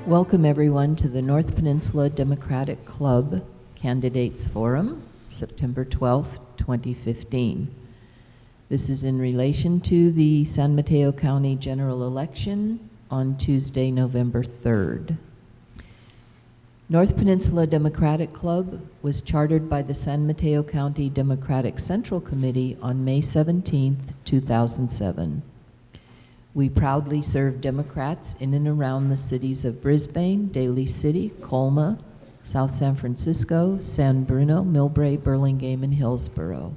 Welcome everyone to the North Peninsula Democratic Club Candidates Forum, September 12th, 2015. This is in relation to the San Mateo County general election on Tuesday, November 3rd. North Peninsula Democratic Club was chartered by the San Mateo County Democratic Central Committee on May 17th, 2007. We proudly serve Democrats in and around the cities of Brisbane, Daly City, Colma, South San Francisco, San Bruno, Millbrae, Burlingame, and Hillsborough.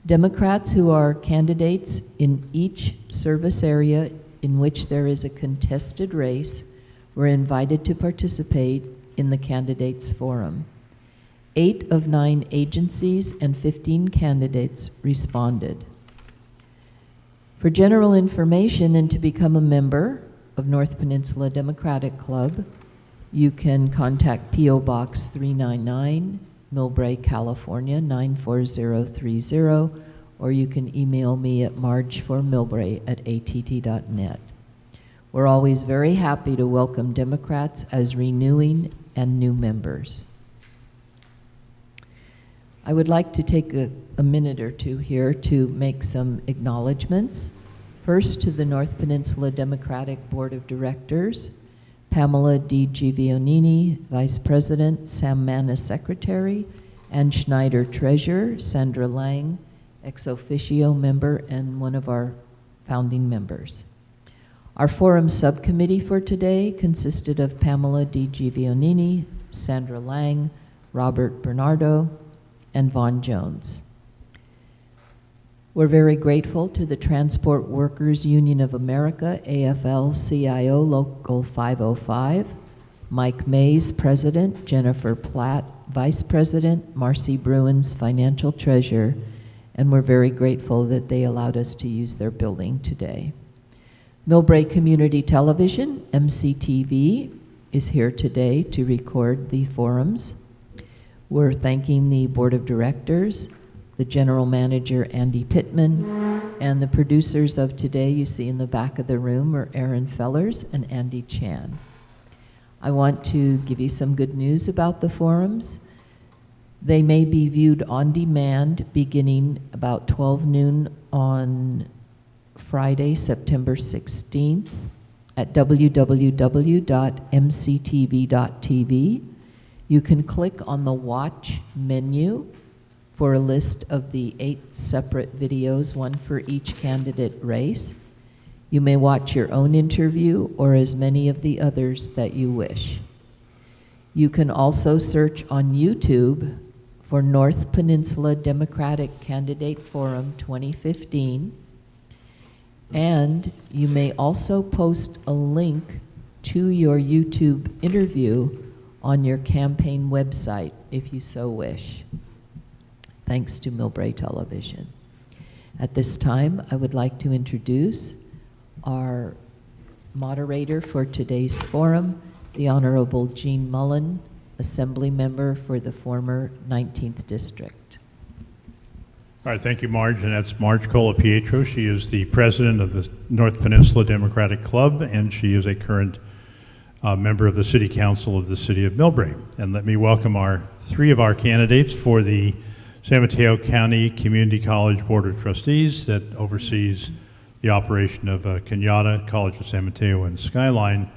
Democrats who are candidates in each service area in which there is a contested race were invited to participate in the Candidates Forum. 8 of 9 agencies and 15 candidates responded. For general information and to become a member of North Peninsula Democratic Club, you can contact P.O. Box 399, Millbrae, California 94030, or you can email me at margeformillbrae@att.net. We're always very happy to welcome Democrats as renewing and new members. I would like to take a minute or two here to make some acknowledgments. First, to the North Peninsula Democratic Board of Directors, Pamela D. Givionini, Vice President, Sam Manna, Secretary, Ann Schneider, Treasurer, Sandra Lang, ex officio member and one of our founding members. Our forum subcommittee for today consisted of Pamela D. Givionini, Sandra Lang, Robert Bernardo, and Vaughn Jones. We're very grateful to the Transport Workers Union of America, AFL-CIO Local 505, Mike Mays, President, Jennifer Platt, Vice President, Marcy Bruins, Financial Treasurer, and we're very grateful that they allowed us to use their building today. Millbrae Community Television, MCTV, is here today to record the forums. We're thanking the Board of Directors, the General Manager, Andy Pittman, and the producers of today you see in the back of the room are Aaron Fellers and Andy Chan. I want to give you some good news about the forums. They may be viewed on demand beginning about 12 noon on Friday, September 16th at www.mctv.tv. You can click on the Watch menu for a list of the 8 separate videos, one for each candidate race. You may watch your own interview or as many of the others that you wish. You can also search on YouTube for North Peninsula Democratic Candidate Forum 2015, and you may also post a link to your YouTube interview on your campaign website, if you so wish. Thanks to Millbrae Television. At this time, I would like to introduce our moderator for today's forum, the Honorable Jean Mullen, Assembly Member for the former 19th District. All right, thank you, Marge, and that's Marge Colapietro. She is the president of the North Peninsula Democratic Club, and she is a current member of the City Council of the City of Millbrae. And let me welcome 3 of our candidates for the San Mateo County Community College Board of Trustees that oversees the operation of Kenyatta, College of San Mateo, and Skyline,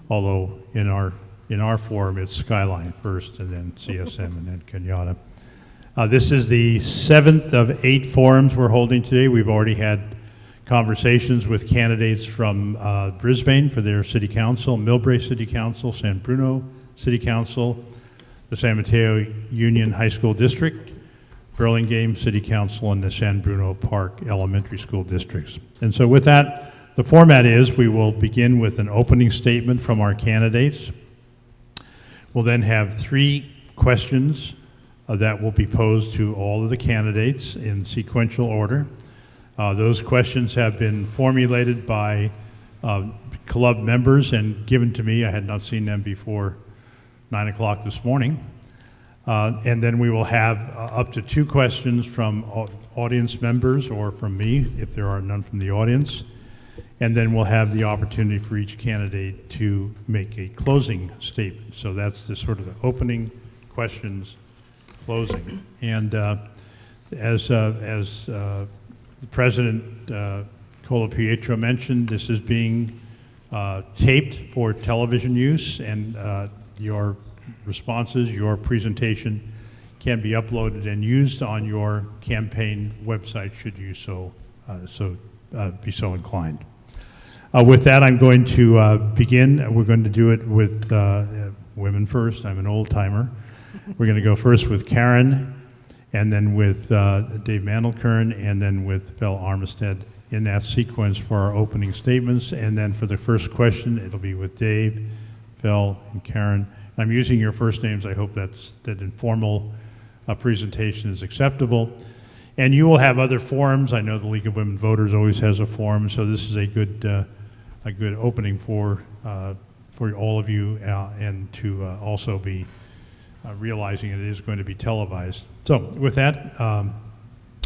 although in our forum it's Skyline first and then CSM and then Kenyatta. This is the 7th of 8 forums we're holding today. We've already had conversations with candidates from Brisbane for their City Council, Millbrae City Council, San Bruno City Council, the San Mateo Union High School District, Burlingame City Council, and the San Bruno Park Elementary School Districts. And so with that, the format is we will begin with an opening statement from our candidates. We'll then have 3 questions that will be posed to all of the candidates in sequential order. Those questions have been formulated by club members and given to me. I had not seen them before 9 o'clock this morning. And then we will have up to 2 questions from audience members or from me, if there are none from the audience. And then we'll have the opportunity for each candidate to make a closing statement. So that's the sort of the opening, questions, closing. And as the President Cola Pietro mentioned, this is being taped for television use, and your responses, your presentation can be uploaded and used on your campaign website should you be so inclined. With that, I'm going to begin. We're going to do it with women first. I'm an old timer. We're going to go first with Karen, and then with Dave Mandelkern, and then with Phil Armistead in that sequence for our opening statements. And then for the first question, it'll be with Dave, Phil, and Karen. I'm using your first names. I hope that informal presentation is acceptable. And you will have other forums. I know the League of Women Voters always has a forum, so this is a good opening for all of you, and to also be realizing it is going to be televised. So with that,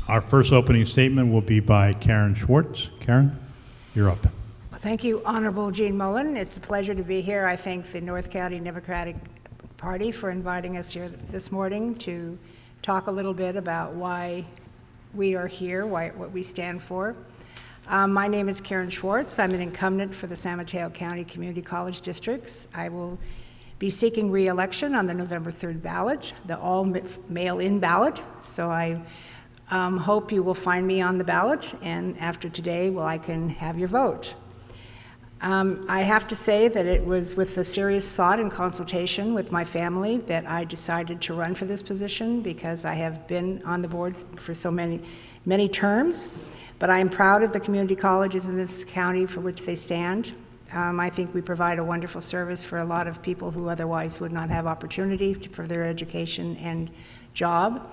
our first opening statement will be by Karen Schwarz. Karen, you're up. Well, thank you, Honorable Jean Mullen. It's a pleasure to be here. I thank the North County Democratic Party for inviting us here this morning to talk a little bit about why we are here, what we stand for. My name is Karen Schwarz. I'm an incumbent for the San Mateo County Community College Districts. I will be seeking re-election on the November 3rd ballot, the all-mail-in ballot. So I hope you will find me on the ballot, and after today, I can have your vote. I have to say that it was with a serious thought and consultation with my family that I decided to run for this position, because I have been on the boards for so many terms. But I am proud of the community colleges in this county for which they stand. I think we provide a wonderful service for a lot of people who otherwise would not have opportunity for their education and job.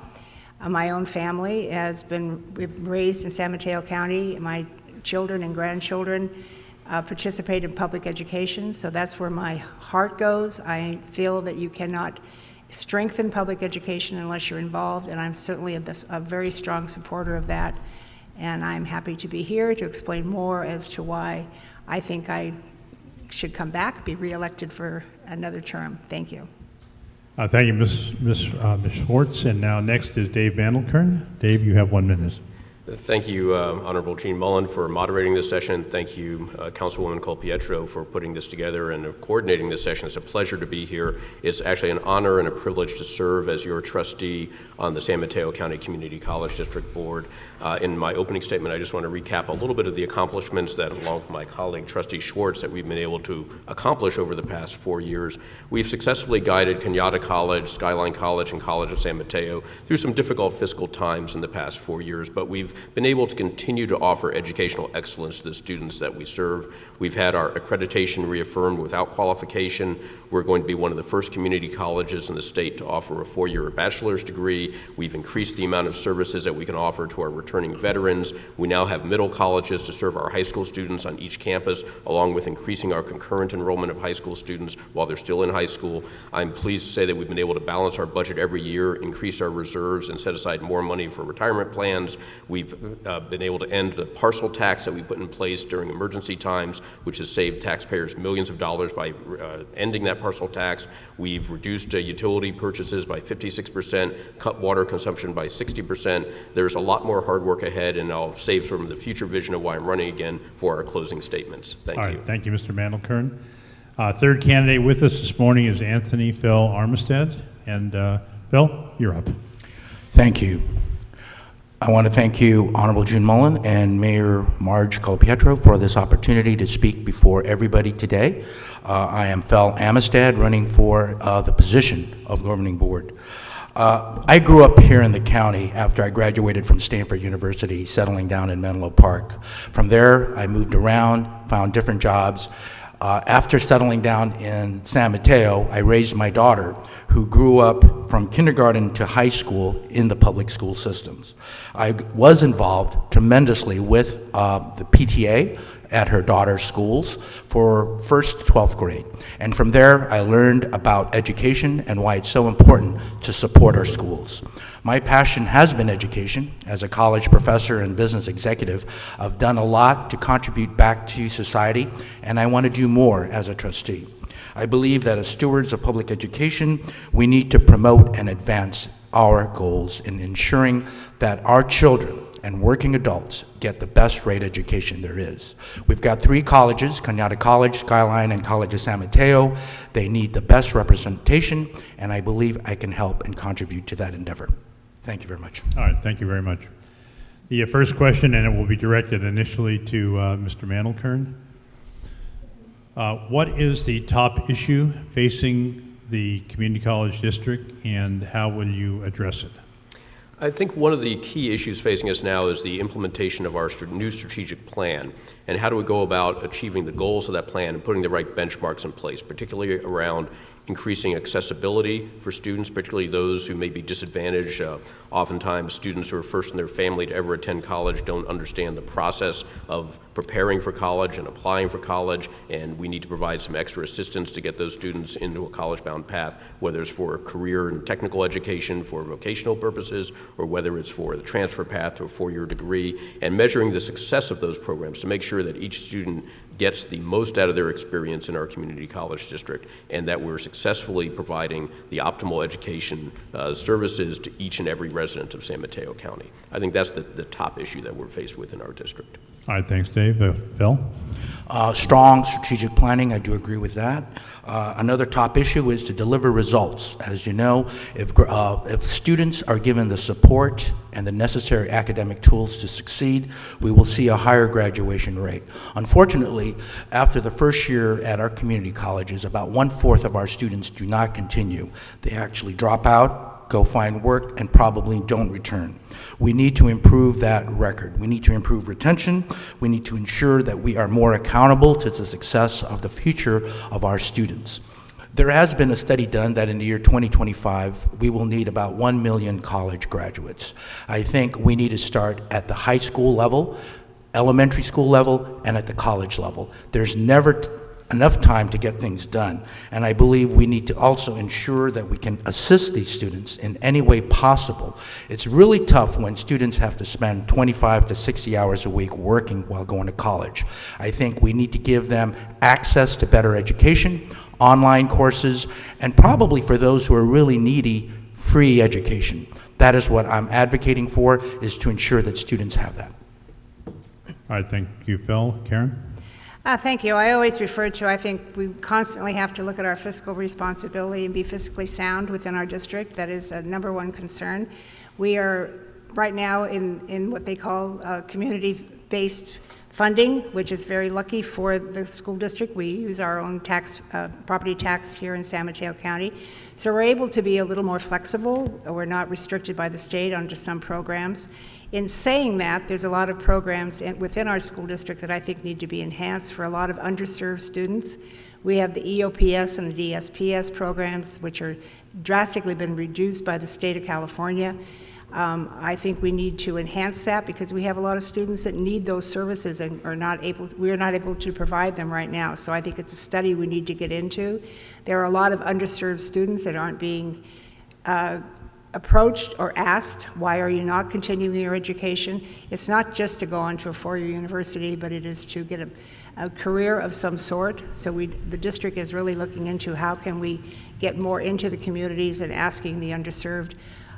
My own family has been raised in San Mateo County. My children and grandchildren participate in public education, so that's where my heart goes. I feel that you cannot strengthen public education unless you're involved, and I'm certainly a very strong supporter of that. And I'm happy to be here to explain more as to why I think I should come back, be reelected for another term. Thank you. Thank you, Ms. Schwartz. And now next is Dave Mandelkern. Dave, you have 1 minute. Thank you, Honorable Jean Mullen, for moderating this session. Thank you, Councilwoman Colpietro, for putting this together and coordinating this session. It's a pleasure to be here. It's actually an honor and a privilege to serve as your trustee on the San Mateo County Community College District Board. In my opening statement, I just want to recap a little bit of the accomplishments that, along with my colleague, Trustee Schwartz, that we've been able to accomplish over the past 4 years. We've successfully guided Kenyatta College, Skyline College, and College of San Mateo through some difficult fiscal times in the past 4 years, but we've been able to continue to offer educational excellence to the students that we serve. We've had our accreditation reaffirmed without qualification. We're going to be one of the first community colleges in the state to offer a 4-year bachelor's degree. We've increased the amount of services that we can offer to our returning veterans. We now have middle colleges to serve our high school students on each campus, along with increasing our concurrent enrollment of high school students while they're still in high school. I'm pleased to say that we've been able to balance our budget every year, increase our reserves, and set aside more money for retirement plans. We've been able to end the parcel tax that we put in place during emergency times, which has saved taxpayers millions of dollars by ending that parcel tax. We've reduced utility purchases by 56%, cut water consumption by 60%. There's a lot more hard work ahead, and I'll save from the future vision of why I'm running again for our closing statements. Thank you. All right, thank you, Mr. Mandelkern. Third candidate with us this morning is Anthony Phil Armistead. And Phil, you're up. Thank you. I want to thank you, Honorable Jean Mullen and Mayor Marge Colpietro, for this opportunity to speak before everybody today. I am Phil Amistad, running for the position of governing board. I grew up here in the county after I graduated from Stanford University, settling down in Menlo Park. From there, I moved around, found different jobs. After settling down in San Mateo, I raised my daughter, who grew up from kindergarten to high school in the public school systems. I was involved tremendously with the PTA at her daughter's schools for 1st to 12th grade. And from there, I learned about education and why it's so important to support our schools. My passion has been education. As a college professor and business executive, I've done a lot to contribute back to society, and I want to do more as a trustee. I believe that as stewards of public education, we need to promote and advance our goals in ensuring that our children and working adults get the best rate education there is. We've got 3 colleges, Cañada College, Skyline, and College of San Mateo. They need the best representation, and I believe I can help and contribute to that endeavor. Thank you very much. All right, thank you very much. The first question, and it will be directed initially to Mr. Mandelkern. What is the top issue facing the community college district, and how will you address it? I think one of the key issues facing us now is the implementation of our new strategic plan, and how do we go about achieving the goals of that plan and putting the right benchmarks in place, particularly around increasing accessibility for students, particularly those who may be disadvantaged. Oftentimes, students who are first in their family to ever attend college don't understand the process of preparing for college and applying for college, and we need to provide some extra assistance to get those students into a college-bound path, whether it's for career and technical education, for vocational purposes, or whether it's for the transfer path to a 4-year degree, and measuring the success of those programs to make sure that each student gets the most out of their experience in our community college district, and that we're successfully providing the optimal education services to each and every resident of San Mateo County. I think that's the top issue that we're faced with in our district. All right, thanks, Dave. Phil? Strong strategic planning, I do agree with that. Another top issue is to deliver results. As you know, if students are given the support and the necessary academic tools to succeed, we will see a higher graduation rate. Unfortunately, after the first year at our community colleges, about 1/4 of our students do not continue. They actually drop out, go find work, and probably don't return. We need to improve that record. We need to improve retention. We need to ensure that we are more accountable to the success of the future of our students. There has been a study done that in the year 2025, we will need about 1 million college graduates. I think we need to start at the high school level, elementary school level, and at the college level. There's never enough time to get things done, and I believe we need to also ensure that we can assist these students in any way possible. It's really tough when students have to spend 25 to 60 hours a week working while going to college. I think we need to give them access to better education, online courses, and probably for those who are really needy, free education. That is what I'm advocating for, is to ensure that students have that. All right, thank you, Phil. Karen? Thank you. I always refer to, I think we constantly have to look at our fiscal responsibility and be fiscally sound within our district. That is a #1 concern. We are right now in what they call community-based funding, which is very lucky for the school district. We use our own tax, property tax here in San Mateo County. So we're able to be a little more flexible. We're not restricted by the state onto some programs. In saying that, there's a lot of programs within our school district that I think need to be enhanced for a lot of underserved students. We have the EOPS and the DSPS programs, which are drastically been reduced by the state of California. I think we need to enhance that because we have a lot of students that need those services and we are not able to provide them right now. So I think it's a study we need to get into. There are a lot of underserved students that aren't being approached or asked, why are you not continuing your education? It's not just to go on to a 4-year university, but it is to get a career of some sort. So the district is really looking into how can we get more into the communities and asking the underserved,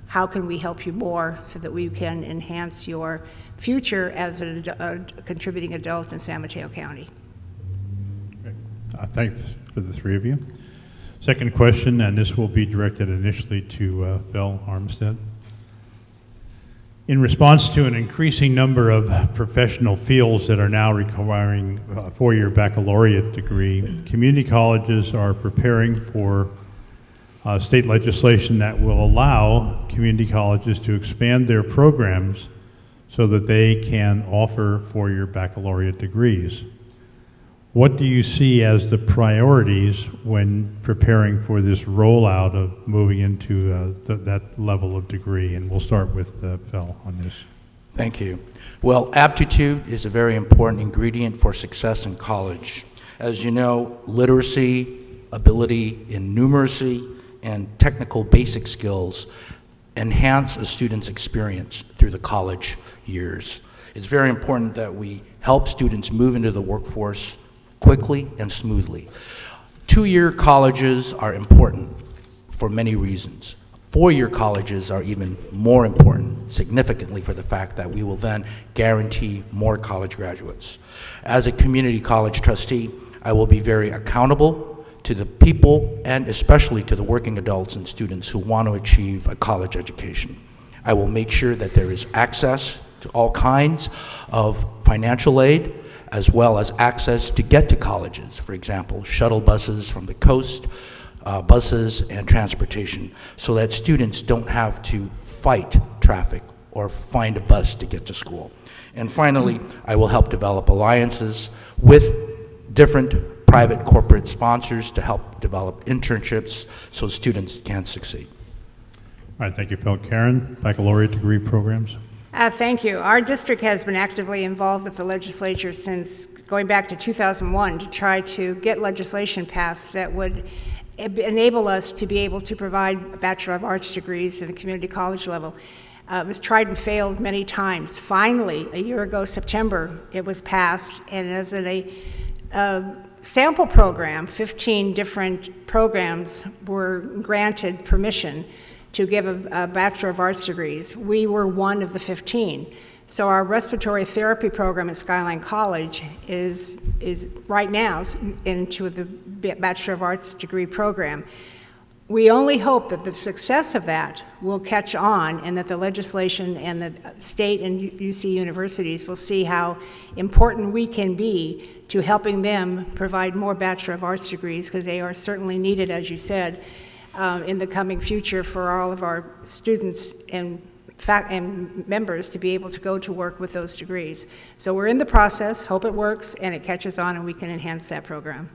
how can we help you more so that we can enhance your future as a contributing adult in San Mateo County? Thanks for the 3 of you. Second question, and this will be directed initially to Phil Armstead. In response to an increasing number of professional fields that are now requiring a 4-year baccalaureate degree, community colleges are preparing for state legislation that will allow community colleges to expand their programs so that they can offer 4-year baccalaureate degrees. What do you see as the priorities when preparing for this rollout of moving into that level of degree? And we'll start with Phil on this. Thank you. Well, aptitude is a very important ingredient for success in college. As you know, literacy, ability in numeracy, and technical basic skills enhance a student's experience through the college years. It's very important that we help students move into the workforce quickly and smoothly. Two-year colleges are important for many reasons. Four-year colleges are even more important, significantly, for the fact that we will then guarantee more college graduates. As a community college trustee, I will be very accountable to the people and especially to the working adults and students who want to achieve a college education. I will make sure that there is access to all kinds of financial aid, as well as access to get to colleges. For example, shuttle buses from the coast, buses and transportation, so that students don't have to fight traffic or find a bus to get to school. And finally, I will help develop alliances with different private corporate sponsors to help develop internships so students can succeed. All right, thank you, Phil. Karen, baccalaureate degree programs. Thank you. Our district has been actively involved with the legislature since going back to 2001 to try to get legislation passed that would enable us to be able to provide Bachelor of Arts degrees at the community college level. It was tried and failed many times. Finally, a year ago, September, it was passed, and as a sample program, 15 different programs were granted permission to give a Bachelor of Arts degrees. We were one of the 15. So our respiratory therapy program at Skyline College is right now into the Bachelor of Arts degree program. We only hope that the success of that will catch on and that the legislation and the state and UC universities will see how important we can be to helping them provide more Bachelor of Arts degrees, because they are certainly needed, as you said, in the coming future for all of our students and members to be able to go to work with those degrees. So we're in the process, hope it works and it catches on and we can enhance that program.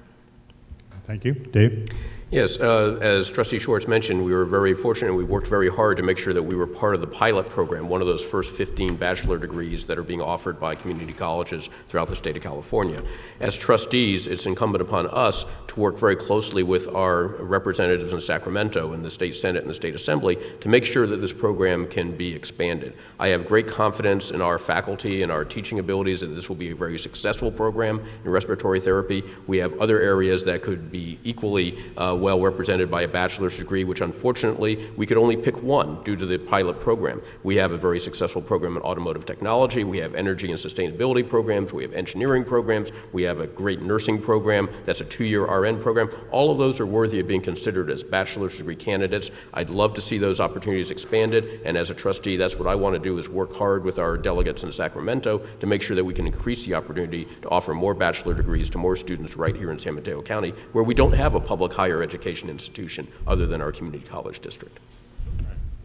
Thank you. Dave? Yes, as Trustee Schwarz mentioned, we were very fortunate. We worked very hard to make sure that we were part of the pilot program, one of those first 15 bachelor degrees that are being offered by community colleges throughout the state of California. As trustees, it's incumbent upon us to work very closely with our representatives in Sacramento and the state Senate and the state Assembly to make sure that this program can be expanded. I have great confidence in our faculty and our teaching abilities that this will be a very successful program in respiratory therapy. We have other areas that could be equally well represented by a bachelor's degree, which unfortunately we could only pick one due to the pilot program. We have a very successful program in automotive technology. We have energy and sustainability programs. We have engineering programs. We have a great nursing program. That's a 2-year RN program. All of those are worthy of being considered as bachelor's degree candidates. I'd love to see those opportunities expanded, and as a trustee, that's what I want to do, is work hard with our delegates in Sacramento to make sure that we can increase the opportunity to offer more bachelor degrees to more students right here in San Mateo County, where we don't have a public higher education institution other than our community college district.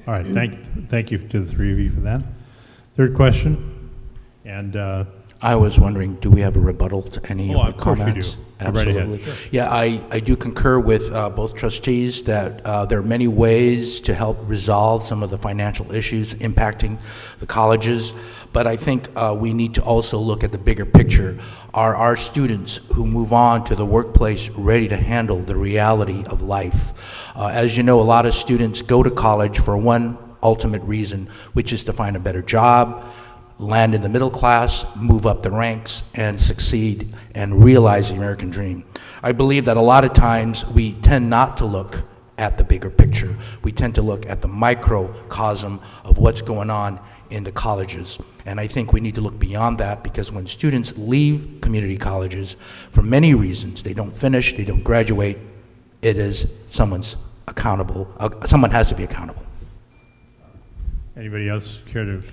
All right, thank you to the three of you for that. Third question, and I was wondering, do we have a rebuttal to any of the of course comments? we do. Go right ahead. Absolutely. Yeah, I do concur with both trustees that there are many ways to help resolve some of the financial issues impacting the colleges, but I think we need to also look at the bigger picture. Are our students who move on to the workplace ready to handle the reality of life? As you know, a lot of students go to college for one ultimate reason, which is to find a better job, land in the middle class, move up the ranks, and succeed and realize the American dream. I believe that a lot of times we tend not to look at the bigger picture. We tend to look at the microcosm of what's going on in the colleges. And I think we need to look beyond that, because when students leave community colleges, for many reasons, they don't finish, they don't graduate, it is someone's accountable, someone has to be accountable. anybody else care to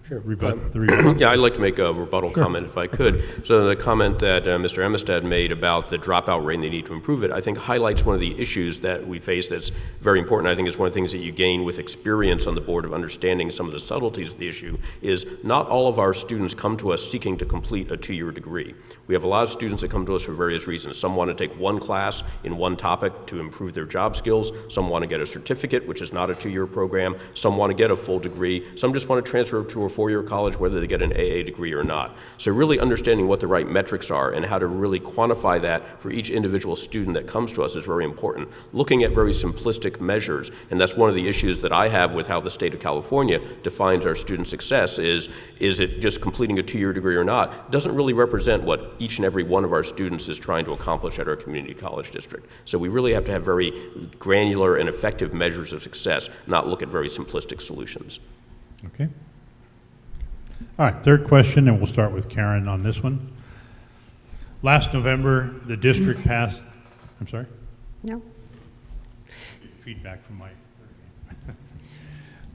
Sure. rebut the rebuttal? Yeah, I'd like to make a rebuttal comment if I could. So the comment that Mr. Amistad made about the dropout rate and the need to improve it, I think highlights one of the issues that we face that's very important. I think it's one of the things that you gain with experience on the board of understanding some of the subtleties of the issue is not all of our students come to us seeking to complete a 2-year degree. We have a lot of students that come to us for various reasons. Some want to take one class in one topic to improve their job skills. Some want to get a certificate, which is not a 2-year program. Some want to get a full degree. Some just want to transfer to a four-year college, whether they get an AA degree or not. So really understanding what the right metrics are and how to really quantify that for each individual student that comes to us is very important. Looking at very simplistic measures, and that's one of the issues that I have with how the state of California defines our student success is it just completing a two-year degree or not? It doesn't really represent what each and every one of our students is trying to accomplish at our community college district. So we really have to have very granular and effective measures of success, not look at very simplistic solutions. Okay. All right, third question, and we'll start with Karen on this one. Last November, the district passed, I'm sorry? No? Feedback from Mike.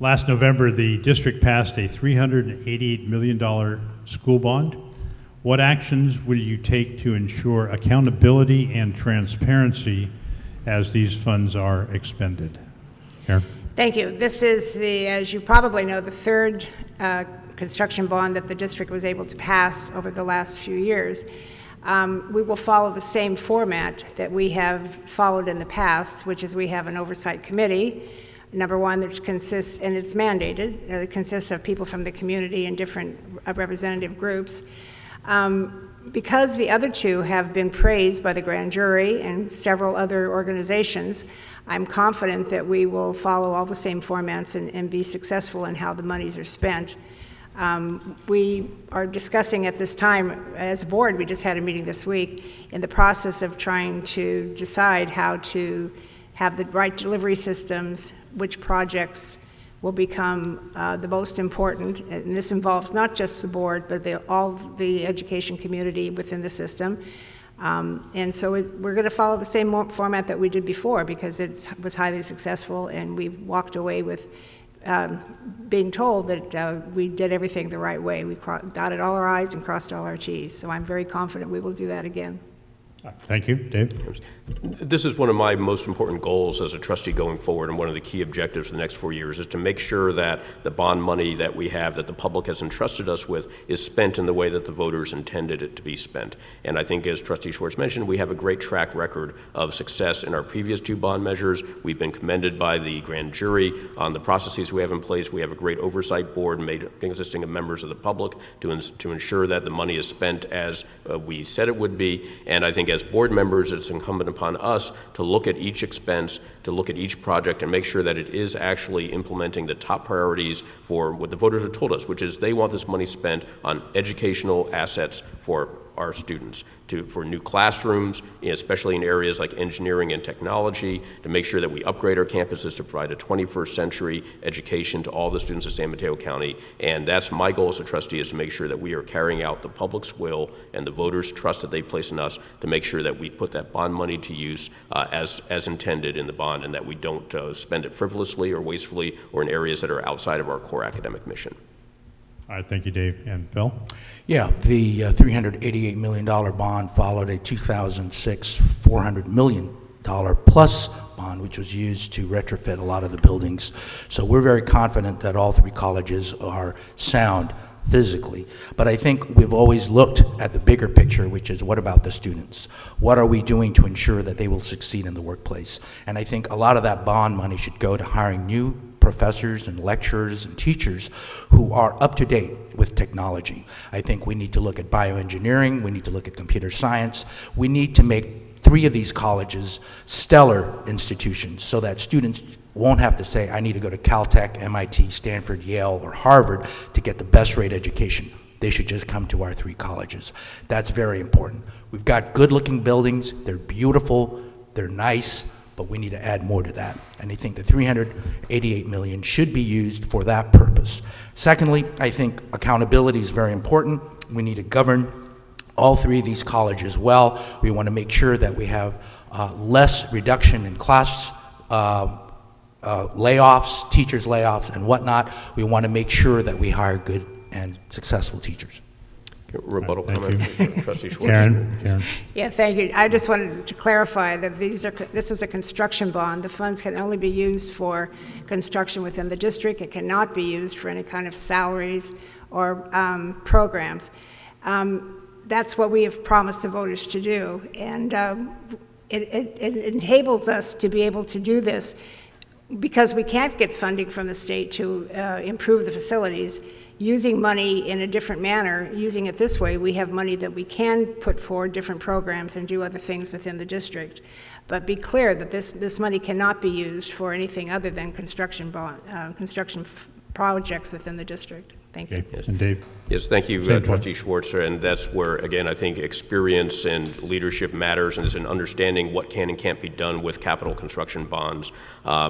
Last November, the district passed a $388 million school bond. What actions will you take to ensure accountability and transparency as these funds are expended? Karen? Thank you. This is as you probably know, the third construction bond that the district was able to pass over the last few years. We will follow the same format that we have followed in the past, which is we have an oversight committee, number one, that consists, and it's mandated, it consists of people from the community and different representative groups. Because the other two have been praised by the grand jury and several other organizations, I'm confident that we will follow all the same formats and be successful in how the monies are spent. We are discussing at this time, as a board, we just had a meeting this week, in the process of trying to decide how to have the right delivery systems, which projects will become the most important, and this involves not just the board, but all the education community within the system. And so we're going to follow the same format that we did before because it was highly successful, and we've walked away with being told that we did everything the right way. We dotted all our I's and crossed all our T's. So I'm very confident we will do that again. Thank you. Dave? This is one of my most important goals as a trustee going forward, and one of the key objectives for the next 4 years is to make sure that the bond money that we have, that the public has entrusted us with, is spent in the way that the voters intended it to be spent. And I think, as Trustee Schwarz mentioned, we have a great track record of success in our previous two bond measures. We've been commended by the grand jury on the processes we have in place. We have a great oversight board consisting of members of the public to ensure that the money is spent as we said it would be. And I think as board members, it's incumbent upon us to look at each expense, to look at each project, and make sure that it is actually implementing the top priorities for what the voters have told us, which is they want this money spent on educational assets for our students, for new classrooms, especially in areas like engineering and technology, to make sure that we upgrade our campuses to provide a 21st century education to all the students of San Mateo County. And that's my goal as a trustee, is to make sure that we are carrying out the public's will and the voters' trust that they place in us, to make sure that we put that bond money to use as intended in the bond, and that we don't spend it frivolously or wastefully or in areas that are outside of our core academic mission. All right, thank you, Dave. And Bill? Yeah, the $388 million bond followed a 2006 $400 million plus bond, which was used to retrofit a lot of the buildings. So we're very confident that all three colleges are sound physically. But I think we've always looked at the bigger picture, which is, what about the students? What are we doing to ensure that they will succeed in the workplace? And I think a lot of that bond money should go to hiring new professors and lecturers and teachers who are up to date with technology. I think we need to look at bioengineering, we need to look at computer science, we need to make three of these colleges stellar institutions so that students won't have to say, I need to go to Caltech, MIT, Stanford, Yale, or Harvard to get the best rate education. They should just come to our three colleges. That's very important. We've got good looking buildings, they're beautiful, they're nice, but we need to add more to that. And I think the $388 million should be used for that purpose. Secondly, I think accountability is very important. We need to govern all three of these colleges well. We want to make sure that we have less reduction in class layoffs, teachers layoffs, and whatnot. We want to make sure that we hire good and successful teachers. Rebuttal comment, Trustee Schwarz. Karen? Yeah, thank you. I just wanted to clarify that this is a construction bond. The funds can only be used for construction within the district. It cannot be used for any kind of salaries or programs. That's what we have promised the voters to do, and it enables us to be able to do this because we can't get funding from the state to improve the facilities. using money in a different manner, using it this way, we have money that we can put forward different programs and do other things within the district. But be clear that this money cannot be used for anything other than construction projects within the district. Thank you. Okay. Yes. And Dave? Yes, thank you, Same Trustee Schwarz. And that's where, again, I think experience and leadership matters, and there's an understanding what can and can't be done with capital construction bonds,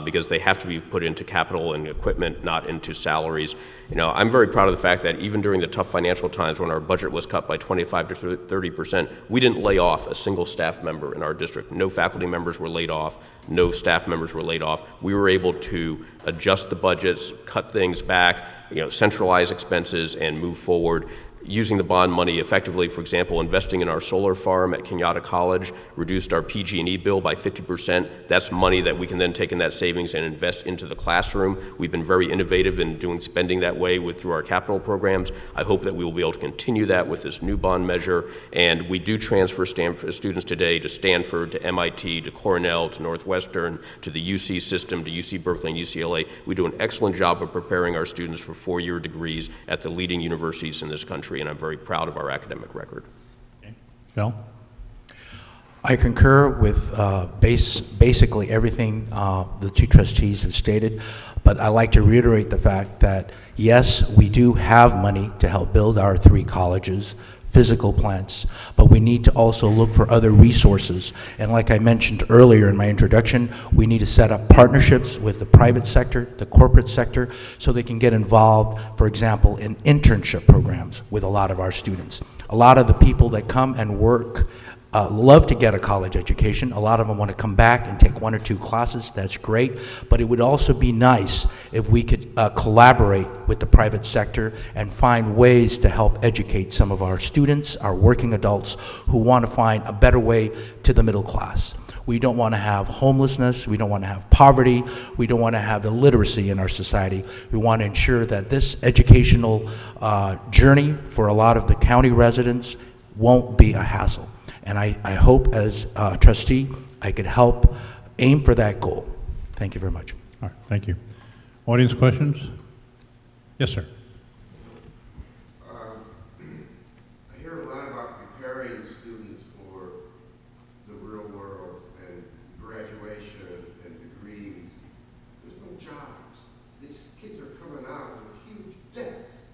because they have to be put into capital and equipment, not into salaries. You know, I'm very proud of the fact that even during the tough financial times when our budget was cut by 25 to 30%, we didn't lay off a single staff member in our district. No faculty members were laid off. No staff members were laid off. We were able to adjust the budgets, cut things back, centralize expenses, and move forward. Using the bond money effectively, for example, investing in our solar farm at Kenyatta College reduced our PG&E bill by 50%. That's money that we can then take in that savings and invest into the classroom. We've been very innovative in doing spending that way through our capital programs. I hope that we will be able to continue that with this new bond measure. And we do transfer students today to Stanford, to MIT, to Cornell, to Northwestern, to the UC system, to UC Berkeley and UCLA. We do an excellent job of preparing our students for four-year degrees at the leading universities in this country, and I'm very proud of our academic record. Okay. Phil? I concur with basically everything the two trustees have stated, but I like to reiterate the fact that, yes, we do have money to help build our 3 colleges, physical plants, but we need to also look for other resources. And like I mentioned earlier in my introduction, we need to set up partnerships with the private sector, the corporate sector, so they can get involved, for example, in internship programs with a lot of our students. A lot of the people that come and work love to get a college education. A lot of them want to come back and take 1 or 2 classes. That's great. But it would also be nice if we could collaborate with the private sector and find ways to help educate some of our students, our working adults, who want to find a better way to the middle class. We don't want to have homelessness. We don't want to have poverty. We don't want to have illiteracy in our society. We want to ensure that this educational journey for a lot of the county residents won't be a hassle. And I hope, as a trustee, I could help aim for that goal. Thank you very much. All right, thank you. Audience questions? Yes, sir. I hear a lot about preparing students for the real world and graduation and degrees. There's no jobs. These kids are coming out with huge debts.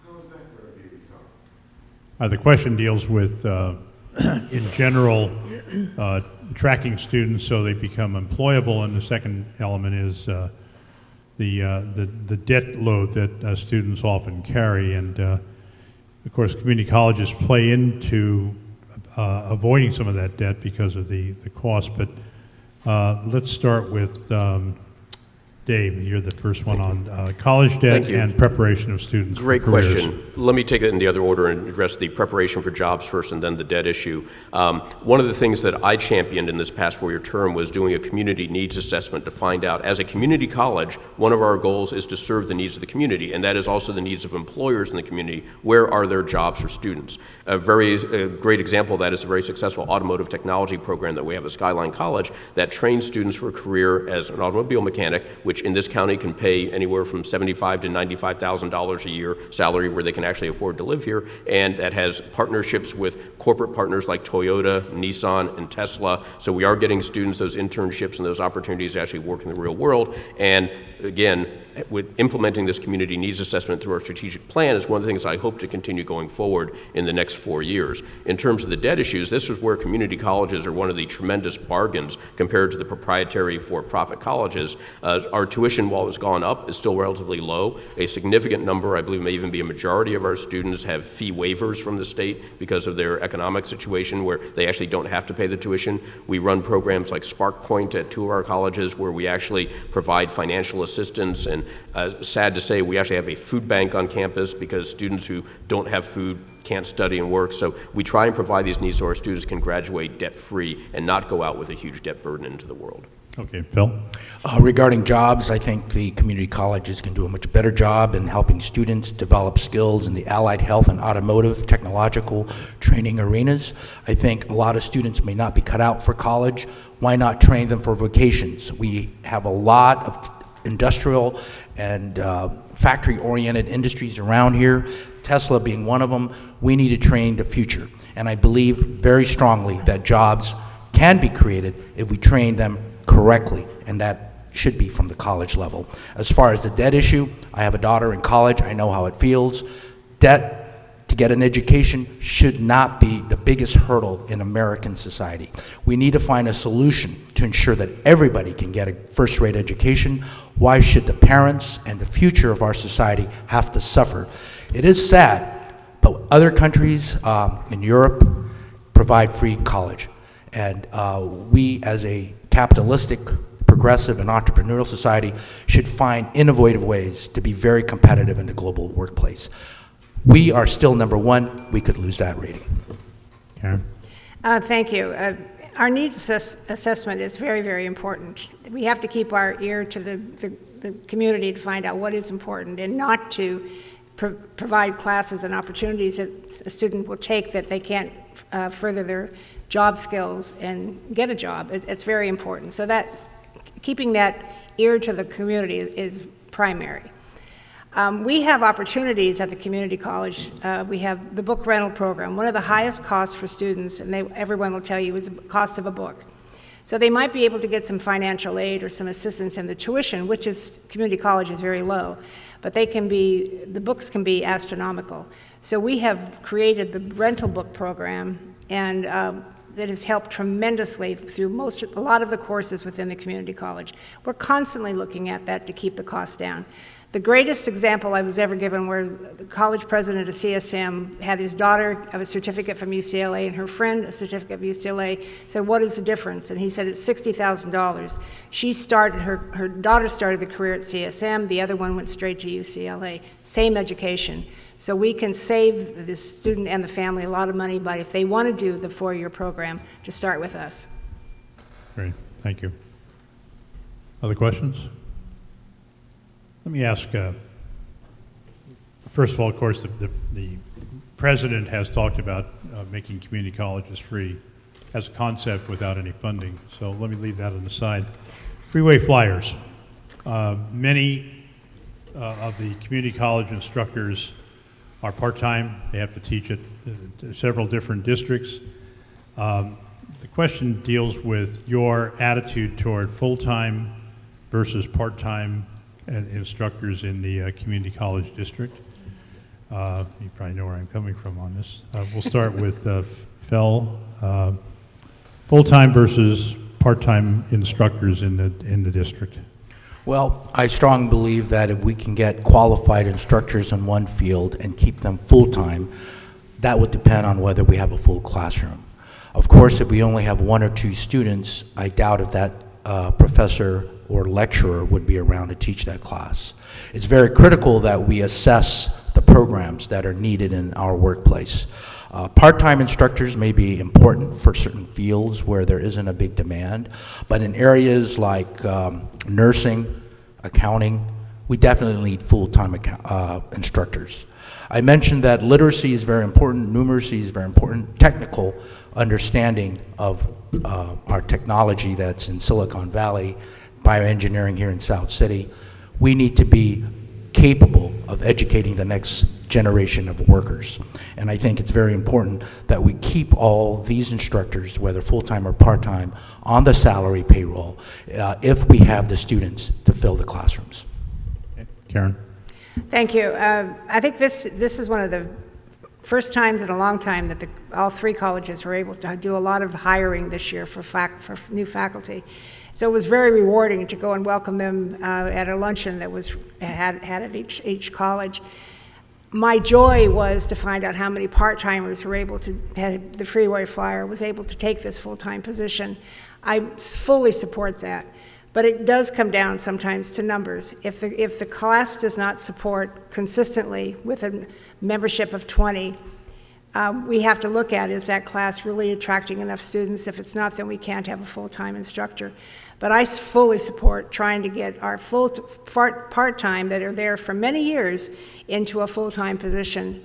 How is that going to be resolved? The question deals with, in general, tracking students so they become employable, and the second element is the debt load that students often carry. And of course, community colleges play into avoiding some of that debt because of the cost. But let's start with Dave. You're the first one on college debt and preparation of students. Great for careers. question. Let me take it in the other order and address the preparation for jobs first and then the debt issue. One of the things that I championed in this past 4-year term was doing a community needs assessment to find out, as a community college, one of our goals is to serve the needs of the community, and that is also the needs of employers in the community. Where are there jobs for students? A great example of that is a very successful automotive technology program that we have at Skyline College that trains students for a career as an automobile mechanic, which in this county can pay anywhere from $75,000 to $95,000 a year salary, where they can actually afford to live here, and that has partnerships with corporate partners like Toyota, Nissan, and Tesla. So we are getting students those internships and those opportunities to actually work in the real world. And again, with implementing this community needs assessment through our strategic plan is one of the things I hope to continue going forward in the next 4 years. In terms of the debt issues, this is where community colleges are one of the tremendous bargains compared to the proprietary for-profit colleges. Our tuition, while it's gone up, is still relatively low. A significant number, I believe may even be a majority of our students, have fee waivers from the state because of their economic situation where they actually don't have to pay the tuition. We run programs like Spark Point at 2 of our colleges where we actually provide financial assistance, and sad to say, we actually have a food bank on campus because students who don't have food can't study and work. So we try and provide these needs so our students can graduate debt-free and not go out with a huge debt burden into the world. Okay, Phil? Regarding jobs, I think the community colleges can do a much better job in helping students develop skills in the allied health and automotive technological training arenas. I think a lot of students may not be cut out for college. Why not train them for vocations? We have a lot of industrial and factory-oriented industries around here, Tesla being one of them. We need to train the future. And I believe very strongly that jobs can be created if we train them correctly, and that should be from the college level. As far as the debt issue, I have a daughter in college. I know how it feels. Debt to get an education should not be the biggest hurdle in American society. We need to find a solution to ensure that everybody can get a first-rate education. Why should the parents and the future of our society have to suffer? It is sad, but other countries in Europe provide free college. And we, as a capitalistic, progressive, and entrepreneurial society, should find innovative ways to be very competitive in the global workplace. We are still number one. We could lose that rating. Karen? Thank you. Our needs assessment is very, very important. We have to keep our ear to the community to find out what is important and not to provide classes and opportunities that a student will take that they can't further their job skills and get a job. It's very important. So that keeping that ear to the community is primary. We have opportunities at the community college. We have the book rental program. One of the highest costs for students, and everyone will tell you, is the cost of a book. So they might be able to get some financial aid or some assistance in the tuition, which is community college is very low, but the books can be astronomical. So we have created the rental book program, and that has helped tremendously through a lot of the courses within the community college. We're constantly looking at that to keep the costs down. The greatest example I was ever given where the college president of CSM had his daughter have a certificate from UCLA and her friend a certificate from UCLA, said, what is the difference? And he said, it's $60,000. Her daughter started the career at CSM, the other one went straight to UCLA, same education. So we can save the student and the family a lot of money by if they want to do the 4-year program to start with us. Great, thank you. Other questions? Let me ask, first of all, of course, the president has talked about making community colleges free as a concept without any funding, so let me leave that on the side. Freeway flyers. Many of the community college instructors are part-time. They have to teach at several different districts. The question deals with your attitude toward full-time versus part-time instructors in the community college district. You probably know where I'm coming from on this. We'll start with Phil. Full-time versus part-time instructors in the district. Well, I strongly believe that if we can get qualified instructors in one field and keep them full-time, that would depend on whether we have a full classroom. Of course, if we only have 1 or 2 students, I doubt if that professor or lecturer would be around to teach that class. It's very critical that we assess the programs that are needed in our workplace. Part-time instructors may be important for certain fields where there isn't a big demand, but in areas like nursing, accounting, we definitely need full-time instructors. I mentioned that literacy is very important, numeracy is very important, technical understanding of our technology that's in Silicon Valley, bioengineering here in South City. We need to be capable of educating the next generation of workers. And I think it's very important that we keep all these instructors, whether full-time or part-time, on the salary payroll if we have the students to fill the classrooms. Okay. Karen? Thank you. I think this is one of the first times in a long time that all 3 colleges were able to do a lot of hiring this year for new faculty. So it was very rewarding to go and welcome them at a luncheon that was had at each college. My joy was to find out how many part-timers were able to, the freeway flyer was able to take this full-time position. I fully support that. But it does come down sometimes to numbers. If the class does not support consistently with a membership of 20, we have to look at, is that class really attracting enough students? If it's not, then we can't have a full-time instructor. But I fully support trying to get our part-time that are there for many years into a full-time position.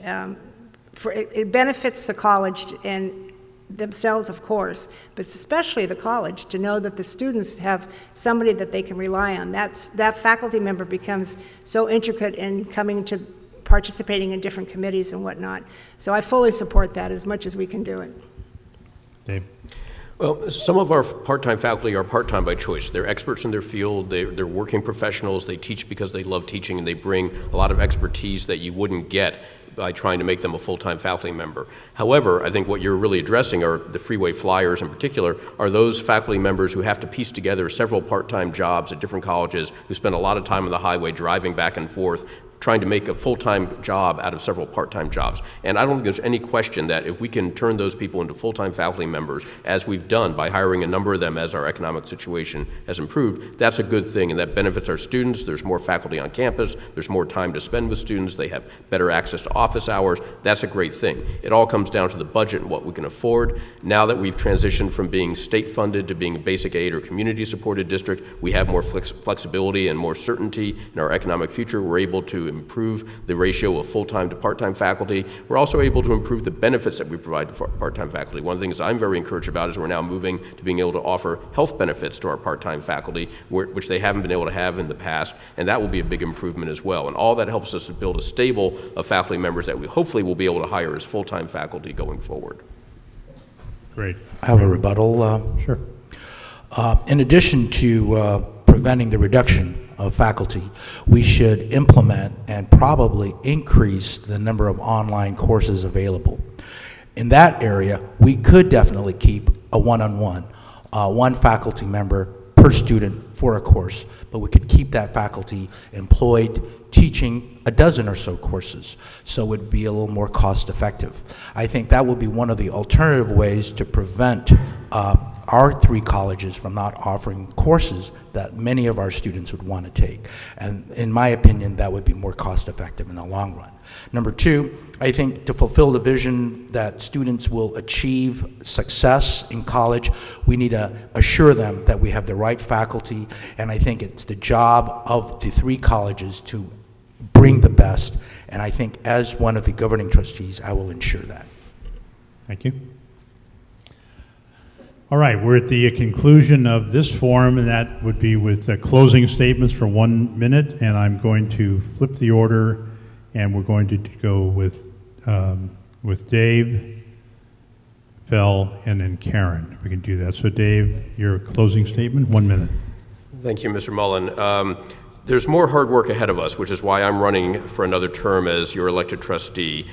It benefits the college and themselves, of course, but especially the college, to know that the students have somebody that they can rely on. That faculty member becomes so intricate in coming to participating in different committees and whatnot. So I fully support that as much as we can do it. Dave? Well, some of our part-time faculty are part-time by choice. They're experts in their field, they're working professionals, they teach because they love teaching, and they bring a lot of expertise that you wouldn't get by trying to make them a full-time faculty member. However, I think what you're really addressing, are the freeway flyers in particular, are those faculty members who have to piece together several part-time jobs at different colleges, who spend a lot of time on the highway driving back and forth, trying to make a full-time job out of several part-time jobs. And I don't think there's any question that if we can turn those people into full-time faculty members, as we've done by hiring a number of them as our economic situation has improved, that's a good thing, and that benefits our students. There's more faculty on campus, there's more time to spend with students, they have better access to office hours. That's a great thing. It all comes down to the budget and what we can afford. Now that we've transitioned from being state-funded to being a basic aid or community-supported district, we have more flexibility and more certainty in our economic future. We're able to improve the ratio of full-time to part-time faculty. We're also able to improve the benefits that we provide to part-time faculty. One of the things I'm very encouraged about is we're now moving to being able to offer health benefits to our part-time faculty, which they haven't been able to have in the past, and that will be a big improvement as well. And all that helps us to build a stable of faculty members that we hopefully will be able to hire as full-time faculty going forward. Great. I have a rebuttal. Sure. In addition to preventing the reduction of faculty, we should implement and probably increase the number of online courses available. In that area, we could definitely keep a one-on-one, one faculty member per student for a course, but we could keep that faculty employed teaching a dozen or so courses, so it would be a little more cost effective. I think that would be one of the alternative ways to prevent our three colleges from not offering courses that many of our students would want to take. And in my opinion, that would be more cost effective in the long run. Number two, I think to fulfill the vision that students will achieve success in college, we need to assure them that we have the right faculty, and I think it's the job of the three colleges to bring the best, and I think as one of the governing trustees, I will ensure that. Thank you. All right, we're at the conclusion of this forum, and that would be with closing statements for 1 minute, and I'm going to flip the order, and we're going to go with Dave, Phil, and then Karen. We can do that. So Dave, your closing statement, 1 minute. Thank you, Mr. Mullen. There's more hard work ahead of us, which is why I'm running for another term as your elected trustee.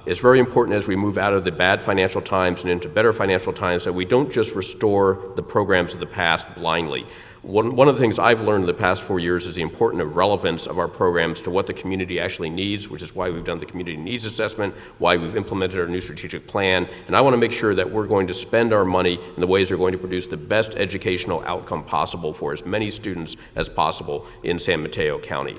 It's very important as we move out of the bad financial times and into better financial times that we don't just restore the programs of the past blindly. One of the things I've learned in the past 4 years is the importance of relevance of our programs to what the community actually needs, which is why we've done the community needs assessment, why we've implemented our new strategic plan, and I want to make sure that we're going to spend our money in the ways that are going to produce the best educational outcome possible for as many students as possible in San Mateo County.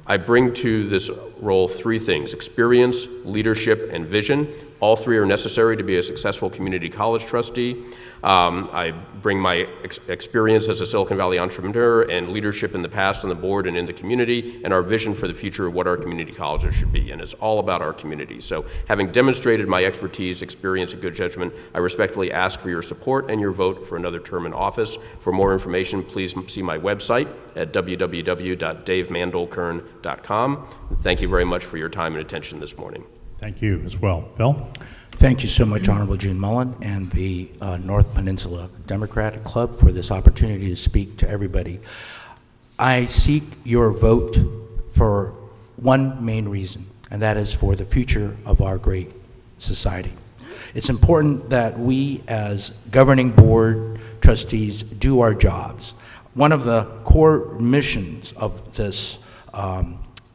I bring to this role three things: experience, leadership, and vision. All three are necessary to be a successful community college trustee. I bring my experience as a Silicon Valley entrepreneur and leadership in the past on the board and in the community, and our vision for the future of what our community colleges should be, and it's all about our community. So having demonstrated my expertise, experience, and good judgment, I respectfully ask for your support and your vote for another term in office. For more information, please see my website at www.davemandelkern.com. Thank you very much for your time and attention this morning. Thank you as well. Phil? Thank you so much, Honorable June Mullen and the North Peninsula Democratic Club for this opportunity to speak to everybody. I seek your vote for one main reason, and that is for the future of our great society. It's important that we as governing board trustees do our jobs. One of the core missions of this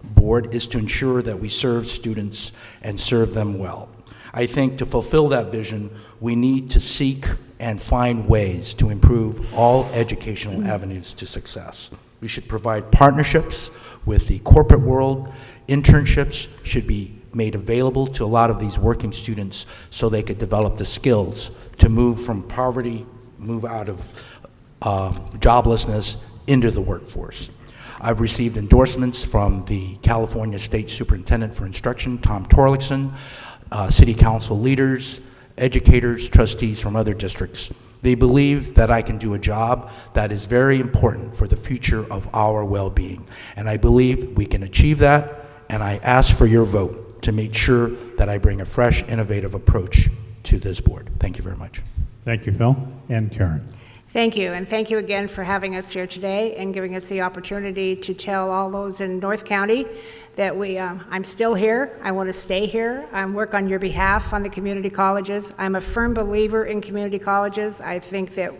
board is to ensure that we serve students and serve them well. I think to fulfill that vision, we need to seek and find ways to improve all educational avenues to success. We should provide partnerships with the corporate world. Internships should be made available to a lot of these working students so they could develop the skills to move from poverty, move out of joblessness into the workforce. I've received endorsements from the California State Superintendent for Instruction, Tom Torlakson, City Council leaders, educators, trustees from other districts. They believe that I can do a job that is very important for the future of our well-being. And I believe we can achieve that, and I ask for your vote to make sure that I bring a fresh, innovative approach to this board. Thank you very much. Thank you, Phil. And Karen. Thank you, and thank you again for having us here today and giving us the opportunity to tell all those in North County that I'm still here. I want to stay here. I work on your behalf on the community colleges. I'm a firm believer in community colleges. I think that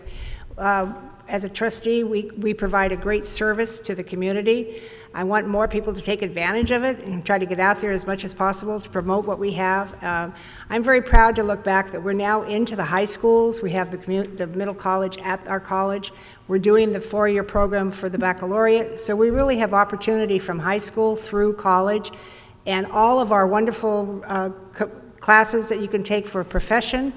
as a trustee, we provide a great service to the community. I want more people to take advantage of it and try to get out there as much as possible to promote what we have. I'm very proud to look back that we're now into the high schools. We have the middle college at our college. We're doing the 4-year program for the baccalaureate. So we really have opportunity from high school through college, and all of our wonderful classes that you can take for a profession.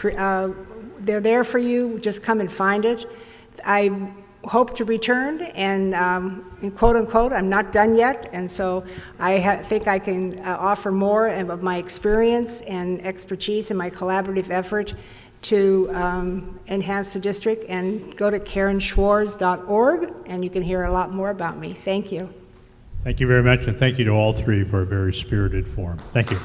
They're there for you. Just come and find it. I hope to return, and quote unquote, I'm not done yet, and so I think I can offer more of my experience and expertise in my collaborative effort to enhance the district. And go to KarenSchwarz.org, and you can hear a lot more about me. Thank you. Thank you very much, and thank you to all three for a very spirited forum. Thank you.